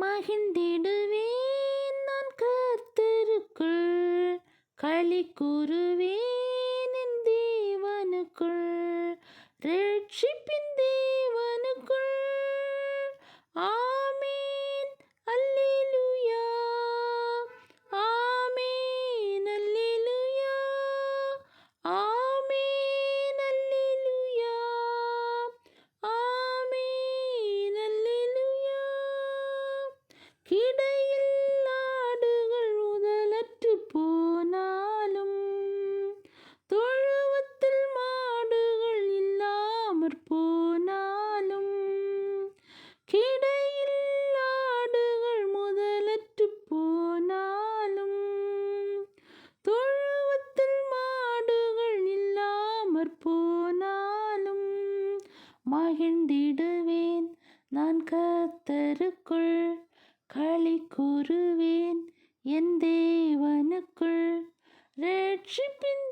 மகிழ்ந்திடுவேன் நான் கர்த்தருக்குள், களி கூறுவேன் என் தேவனுக்குள், ரட்சிப்பின் தேவனுக்குள். ஆமென் அல்லேலூயா, ஆமென் அல்லேலூயா, ஆமென் அல்லேலூயா, ஆமென் அல்லேலூயா. கிடையில் ஆடுகள் உதலற்று போனாலும், தொழுவத்தில் மாடுகள் இல்லாமற் போனாலும், கிடையில் ஆடுகள் முதலற்று போனாலும், தொழுவத்தில் மாடுகள் இல்லாமற் போனாலும், மகிழ்ந்திடுவேன் நான் கர்த்தருக்குள், களி கூறுவேன் என் தேவனுக்குள், ரட்சிப்பின்